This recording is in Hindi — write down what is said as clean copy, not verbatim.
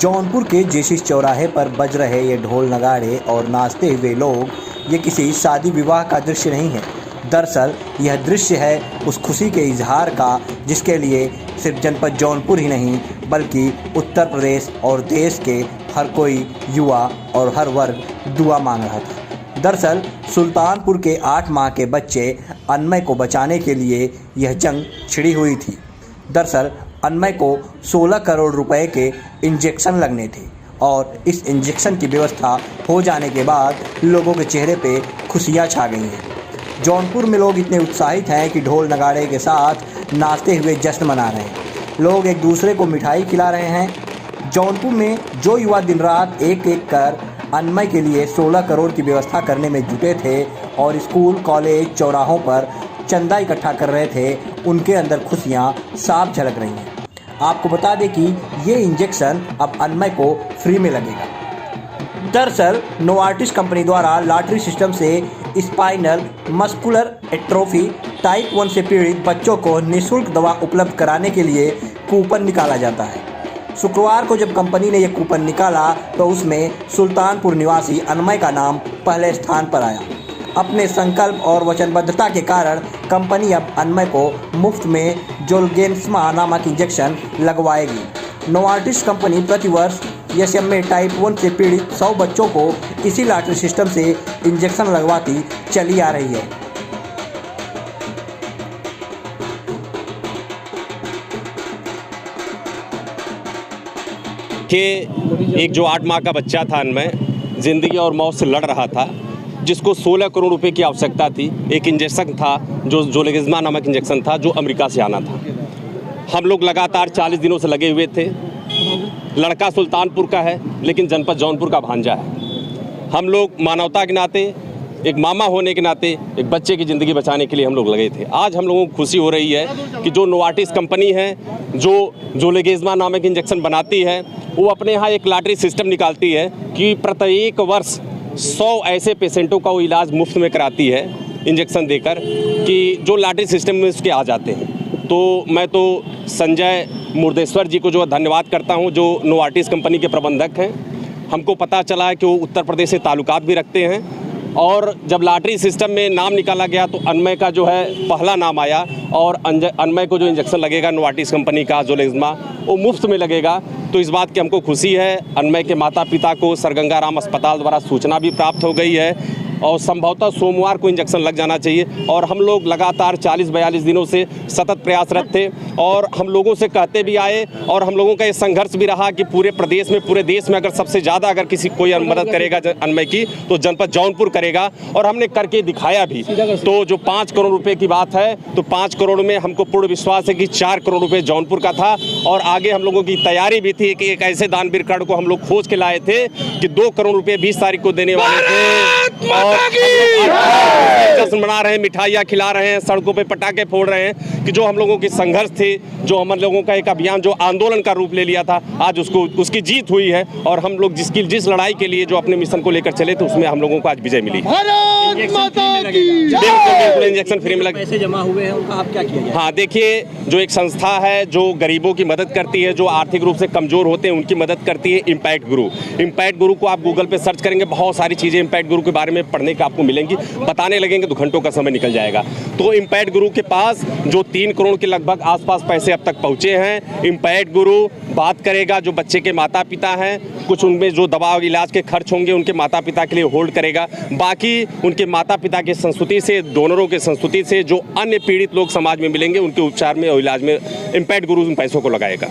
जौनपुर के जेसी चौराहे पर बज रहे ये ढोल नगाड़े और नाचते हुए लोग ये किसी शादी विवाह का दृश्य नहीं है। दरअसल यह दृश्य है उस खुशी के इजहार का जिसके लिए सिर्फ जनपद जौनपुर ही नहीं बल्कि उत्तर प्रदेश और देश के हर कोई युवा और हर वर्ग दुआ मांग रहा था। दरअसल सुल्तानपुर के 8 माह के बच्चे अनमय को बचाने के लिए यह जंग छिड़ी हुई थी। दरअसल अनमय को 16 करोड़ रुपए के इंजेक्शन लगने थे और इस इंजेक्शन की व्यवस्था हो जाने के बाद लोगों के चेहरे पे खुशियां छा गई हैं। जौनपुर में लोग इतने उत्साहित हैं कि ढोल नगाड़े के साथ नाचते हुए जश्न मना रहे हैं। लोग एक दूसरे को मिठाई खिला रहे हैं। जौनपुर में जो युवा दिन रात एक एक कर अनमय के लिए 16 करोड़ की व्यवस्था करने में जुटे थे और स्कूल कॉलेज चौराहों पर चंदा इकट्ठा कर रहे थे, उनके अंदर खुशियां साफ झलक रही हैं। आपको बता दें कि ये इंजेक्शन अब अनमय को फ्री में लगेगा। दरअसल नोवार्टिस कंपनी द्वारा लॉटरी सिस्टम से स्पाइनल मस्कुलर एट्रोफी टाइप 1 से पीड़ित बच्चों को निःशुल्क दवा उपलब्ध कराने के लिए कूपन निकाला जाता है। शुक्रवार को जब कंपनी ने यह कूपन निकाला तो उसमें सुल्तानपुर निवासी अनमय का नाम पहले स्थान पर आया। अपने संकल्प और वचनबद्धता के कारण कंपनी अब अनमय को मुफ्त में जोलगेंस्मा नामक इंजेक्शन लगवाएगी। नोवार्टिस कंपनी प्रतिवर्ष SMA टाइप 1 से पीड़ित 100 बच्चों को इसी लॉटरी सिस्टम से इंजेक्शन लगवाती चली आ रही है। कि एक जो 8 माह का बच्चा था अनमय, ज़िंदगी और मौत से लड़ रहा था, जिसको 16 करोड़ रुपए की आवश्यकता थी। एक इंजेक्शन था जो जोलेगिज़मा नामक इंजेक्शन था जो अमेरिका से आना था। हम लोग लगातार 40 दिनों से लगे हुए थे। लड़का सुल्तानपुर का है लेकिन जनपद जौनपुर का भांजा है। हम लोग मानवता के नाते, एक मामा होने के नाते एक बच्चे की ज़िंदगी बचाने के लिए हम लोग लगे थे। आज हम लोगों को खुशी हो रही है कि जो नोवार्टिस कंपनी है जो जोलेगिज़मा नामक इंजेक्शन बनाती है, वो अपने यहाँ एक लॉटरी सिस्टम निकालती है कि प्रत्येक वर्ष 100 ऐसे पेशेंटों का वो इलाज मुफ्त में कराती है इंजेक्शन देकर कि जो लॉटरी सिस्टम में उसके आ जाते हैं। तो मैं तो संजय मुर्देश्वर जी को जो धन्यवाद करता हूं, जो नोवार्टिस कंपनी के प्रबंधक हैं। हमको पता चला है कि वो उत्तर प्रदेश से ताल्लुकात भी रखते हैं और जब लॉटरी सिस्टम में नाम निकाला गया तो अनमय का जो है पहला नाम आया और अनमय को जो इंजेक्शन लगेगा नोवार्टिस कंपनी का जोलेगिज़मा वो मुफ्त में लगेगा। तो इस बात की हमको खुशी है। अनमय के माता पिता को सर गंगा राम अस्पताल द्वारा सूचना भी प्राप्त हो गई है और संभवतः सोमवार को इंजेक्शन लग जाना चाहिए। और हम लोग लगातार 40-42 दिनों से सतत प्रयासरत थे और हम लोगों से कहते भी आए और हम लोगों का ये संघर्ष भी रहा कि पूरे प्रदेश में, पूरे देश में अगर सबसे ज़्यादा अगर किसी कोई मदद करेगा अनमय की तो जनपद जौनपुर करेगा और हमने करके दिखाया भी। तो जो 5 करोड़ रुपए की बात है तो 5 करोड़ में हमको पूर्ण विश्वास है कि 4 करोड़ रुपए जौनपुर का था और आगे हम लोगों की तैयारी भी थी कि एक ऐसे दानवीर कार्ड को हम लोग खोज के लाए थे कि 2 करोड़ रुपए 20 तारीख को देने वाले थे और जश्न मना रहे हैं, मिठाइयाँ खिला रहे हैं, सड़कों पे पटाखे फोड़ रहे हैं कि जो हम लोगों की संघर्ष थी, जो हम लोगों का एक अभियान जो आंदोलन का रूप ले लिया था, आज उसकी जीत हुई है और हम लोग जिस लड़ाई के लिए जो अपने मिशन को लेकर चले थे उसमें हम लोगों को आज विजय मिली। बिल्कुल इंजेक्शन फ्री में लगे। पैसे जमा हुए हैं उनका आप क्या किया जाए? हाँ, देखिए, जो एक संस्था है जो गरीबों की मदद करती है, जो आर्थिक रूप से कमजोर होते हैं उनकी मदद करती है, इम्पैक्ट गुरु। इम्पैक्ट गुरु को आप गूगल पे सर्च करेंगे, बहुत सारी चीज़ें इम्पैक्ट गुरु के बारे में पढ़ने का आपको मिलेंगी। बताने लगेंगे तो घंटों का समय निकल जाएगा। तो इम्पैक्ट गुरु के पास जो 3 करोड़ के लगभग आसपास पैसे अब तक पहुंचे हैं। इम्पैक्ट गुरु बात करेगा जो बच्चे के माता पिता हैं, कुछ उनमें जो दवा और इलाज के खर्च होंगे उनके माता पिता के लिए होल्ड करेगा। बाकी उनके माता पिता की संस्तुति से, डोनरों के संस्तुति से जो अन्य पीड़ित लोग समाज में मिलेंगे उनके उपचार में और इलाज में इम्पैक्ट गुरु उन पैसों को लगाएगा।